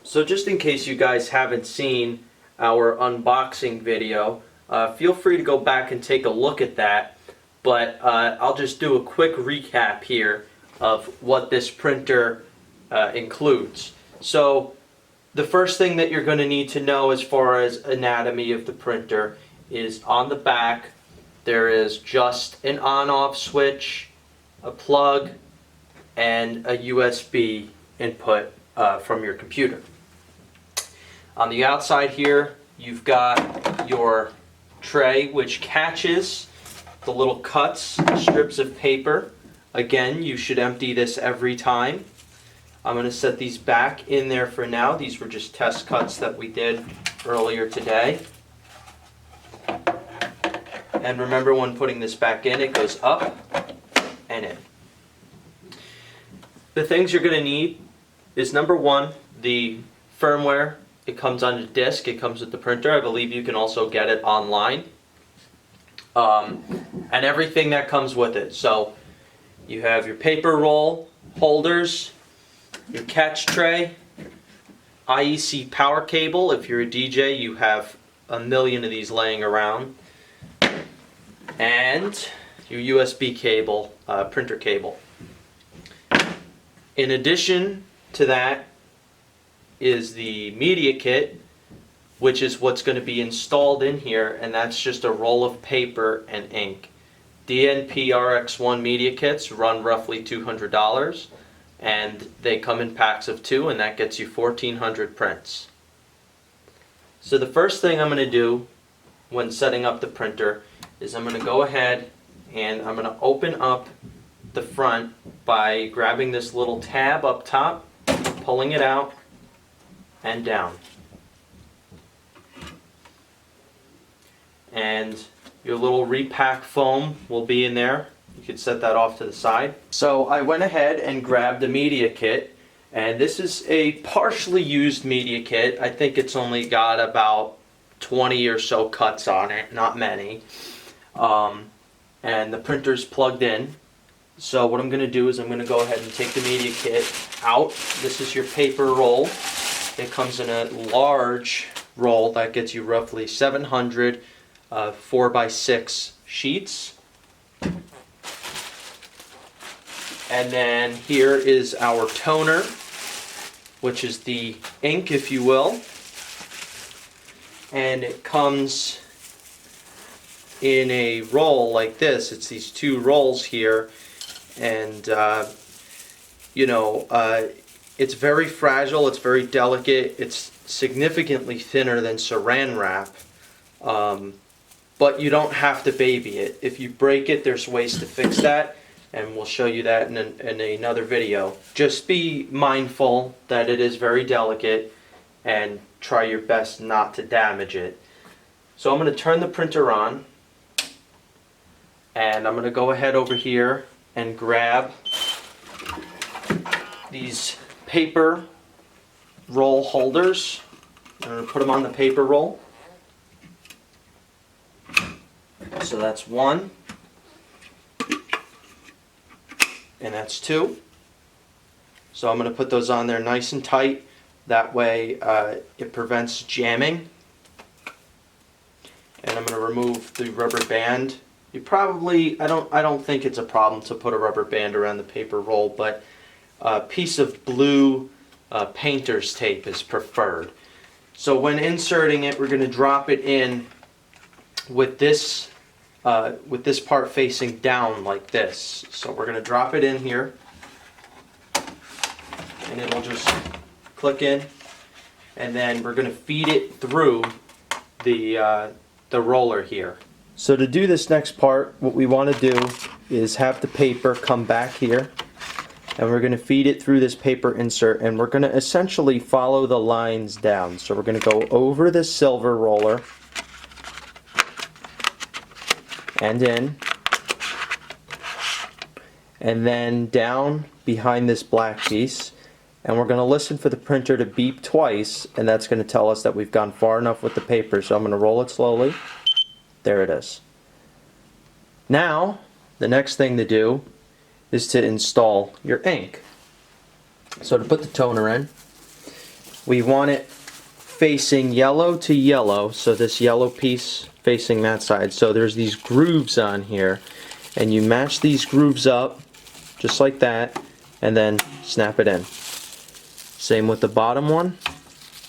So just in case you guys haven't seen our unboxing video, feel free to go back and take a look at that. But I'll just do a quick recap here of what this printer includes. So the first thing that you're going to need to know as far as anatomy of the printer is on the back there is just an on-off switch, a plug, and a USB input from your computer. On the outside here you've got your tray, which catches the little cuts, strips of paper. Again, you should empty this every time. I'm going to set these back in there for now. These were just test cuts that we did earlier today. And remember, when putting this back in, it goes up and in. The things you're going to need is, number one, the firmware. It comes on a disc. It comes with the printer. I believe you can also get it online. And everything that comes with it. So you have your paper roll holders, your catch tray, IEC power cable. If you're a DJ, you have a million of these laying around, and your USB cable, printer cable. In addition to that is the media kit, which is what's going to be installed in here, and that's just a roll of paper and ink. DNP RX1 media kits run roughly $200, and they come in packs of 2, and that gets you 1,400 prints. So the first thing I'm going to do when setting up the printer is I'm going to go ahead and I'm going to open up the front by grabbing this little tab up top, pulling it out and down. And your little repack foam will be in there. You can set that off to the side. So I went ahead and grabbed the media kit, and this is a partially used media kit. I think it's only got about 20 or so cuts on it, not many. And the printer's plugged in. So what I'm going to do is I'm going to go ahead and take the media kit out. This is your paper roll. It comes in a large roll that gets you roughly 700 4x6 sheets. And then here is our toner, which is the ink, if you will. And it comes in a roll like this. It's these two rolls here, and it's very fragile, it's very delicate, it's significantly thinner than saran wrap. But you don't have to baby it. If you break it, there's ways to fix that, and we'll show you that in another video. Just be mindful that it is very delicate and try your best not to damage it. So I'm going to turn the printer on, and I'm going to go ahead over here and grab these paper roll holders. I'm going to put them on the paper roll. So that's one, and that's two. So I'm going to put those on there nice and tight. That way it prevents jamming. And I'm going to remove the rubber band. You probably, I don't think it's a problem to put a rubber band around the paper roll, but a piece of blue painter's tape is preferred. So when inserting it, we're going to drop it in with this part facing down like this. So we're going to drop it in here, and it'll just click in, and then we're going to feed it through the roller here. So to do this next part, what we want to do is have the paper come back here, and we're going to feed it through this paper insert, and we're going to essentially follow the lines down. So we're going to go over the silver roller and in, and then down behind this black piece, and we're going to listen for the printer to beep twice, and that's going to tell us that we've gone far enough with the paper. So I'm going to roll it slowly. There it is. Now the next thing to do is to install your ink. So to put the toner in, we want it facing yellow to yellow, so this yellow piece facing that side. So there's these grooves on here, and you match these grooves up just like that, and then snap it in. Same with the bottom one.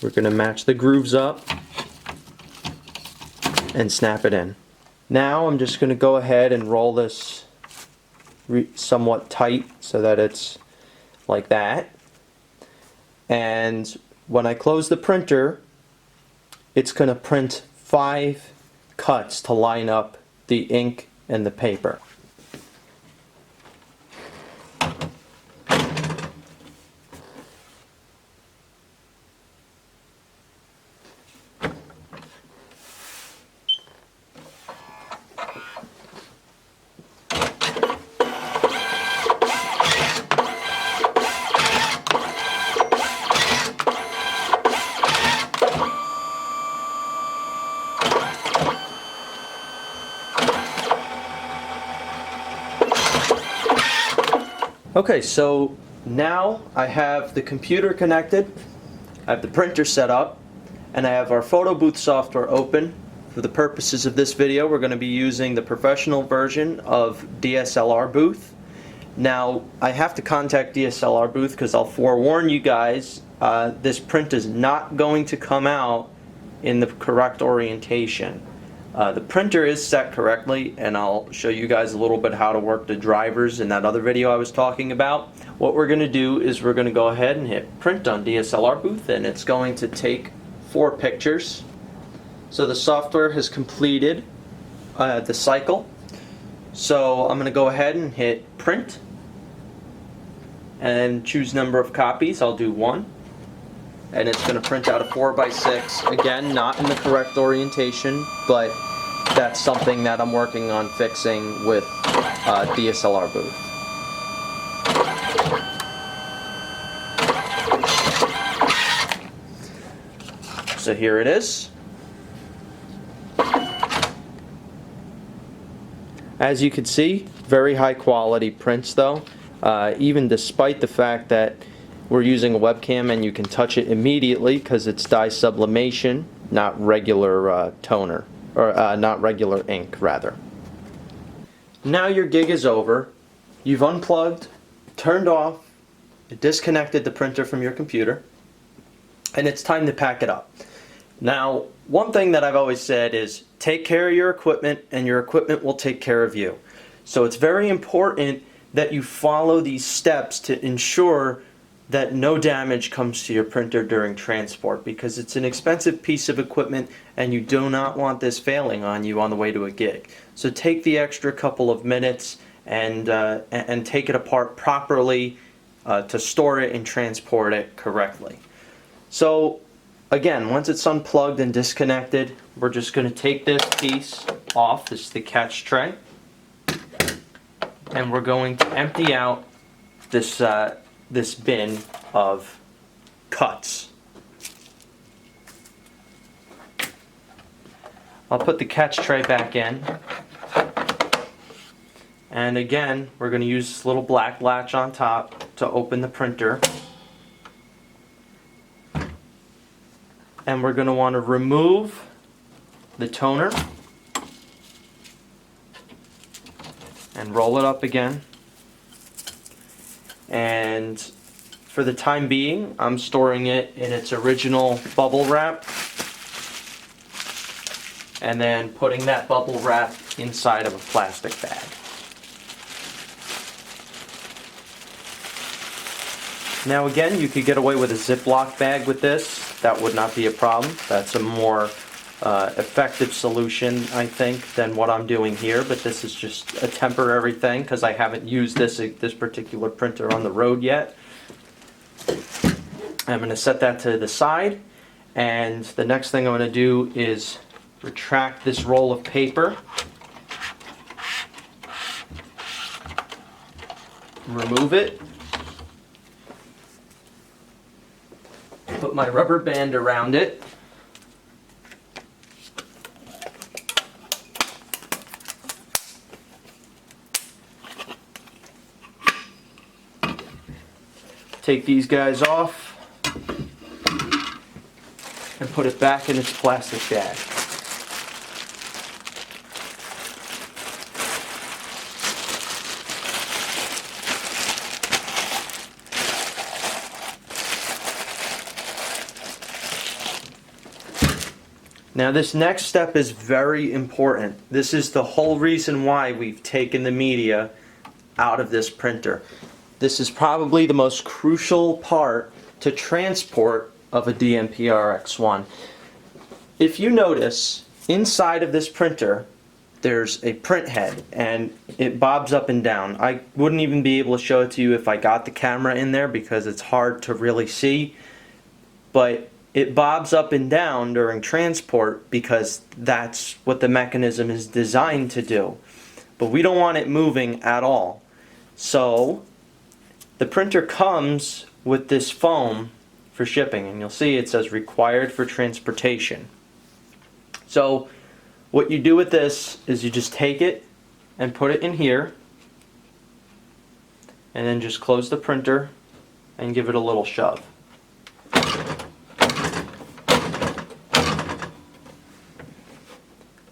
We're going to match the grooves up and snap it in. Now I'm just going to go ahead and roll this somewhat tight so that it's like that. And when I close the printer, it's going to print 5 cuts to line up the ink and the paper. Okay, so now I have the computer connected, I have the printer set up, and I have our photo booth software open. For the purposes of this video, we're going to be using the professional version of DSLR Booth. Now, I have to contact DSLR Booth because I'll forewarn you guys, this print is not going to come out in the correct orientation. The printer is set correctly, and I'll show you guys a little bit how to work the drivers in that other video I was talking about. What we're going to do is we're going to go ahead and hit print on DSLR Booth, and it's going to take 4 pictures. So the software has completed the cycle. So I'm going to go ahead and hit print and choose number of copies. I'll do 1. And it's going to print out a 4x6. Again, not in the correct orientation, but that's something that I'm working on fixing with DSLR Booth. So here it is. As you can see, very high quality prints though, even despite the fact that we're using a webcam and you can touch it immediately because it's dye sublimation, not regular toner, or not regular ink rather. Now your gig is over. You've unplugged, turned off, disconnected the printer from your computer, and it's time to pack it up. Now, one thing that I've always said is take care of your equipment and your equipment will take care of you. So it's very important that you follow these steps to ensure that no damage comes to your printer during transport, because it's an expensive piece of equipment and you do not want this failing on you on the way to a gig. So take the extra couple of minutes and take it apart properly to store it and transport it correctly. So again, once it's unplugged and disconnected, we're just going to take this piece off. This is the catch tray, and we're going to empty out this this bin of cuts. I'll put the catch tray back in, and again we're going to use this little black latch on top to open the printer, and we're going to want to remove the toner and roll it up again. And for the time being, I'm storing it in its original bubble wrap, and then putting that bubble wrap inside of a plastic bag. Now again, you could get away with a Ziploc bag with this. That would not be a problem. That's a more effective solution, I think, than what I'm doing here, but this is just a temporary thing because I haven't used this particular printer on the road yet. I'm going to set that to the side, and the next thing I'm going to do is retract this roll of paper, remove it, put my rubber band around it, take these guys off, and put it back in its plastic bag. Now this next step is very important. This is the whole reason why we've taken the media out of this printer. This is probably the most crucial part to transport of a DNP RX1. If you notice, inside of this printer there's a print head and it bobs up and down. I wouldn't even be able to show it to you if I got the camera in there because it's hard to really see, but it bobs up and down during transport because that's what the mechanism is designed to do. But we don't want it moving at all. So the printer comes with this foam for shipping, and you'll see it says required for transportation. So what you do with this is you just take it and put it in here and then just close the printer and give it a little shove.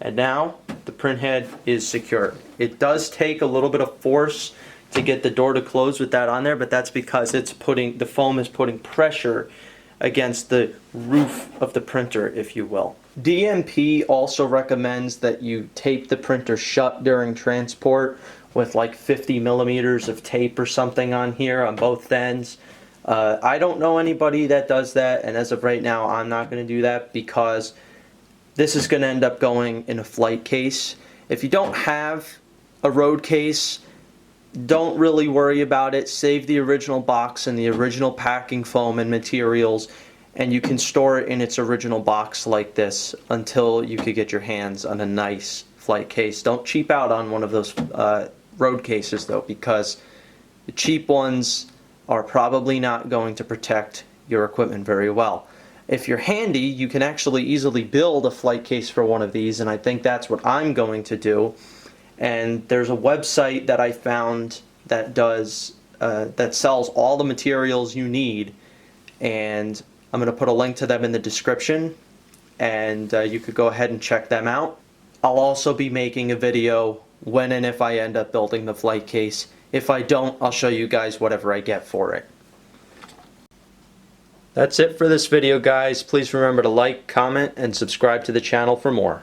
And now the print head is secure. It does take a little bit of force to get the door to close with that on there, but that's because the foam is putting pressure against the roof of the printer, if you will. DNP also recommends that you tape the printer shut during transport with like 50 millimeters of tape or something on here on both ends. I don't know anybody that does that, and as of right now I'm not going to do that because this is going to end up going in a flight case. If you don't have a road case, don't really worry about it. Save the original box and the original packing foam and materials, and you can store it in its original box like this until you could get your hands on a nice flight case. Don't cheap out on one of those road cases though, because the cheap ones are probably not going to protect your equipment very well. If you're handy, you can actually easily build a flight case for one of these, and I think that's what I'm going to do. And there's a website that I found that sells all the materials you need, and I'm going to put a link to them in the description, and you could go ahead and check them out. I'll also be making a video when and if I end up building the flight case. If I don't, I'll show you guys whatever I get for it. That's it for this video, guys. Please remember to like, comment, and subscribe to the channel for more.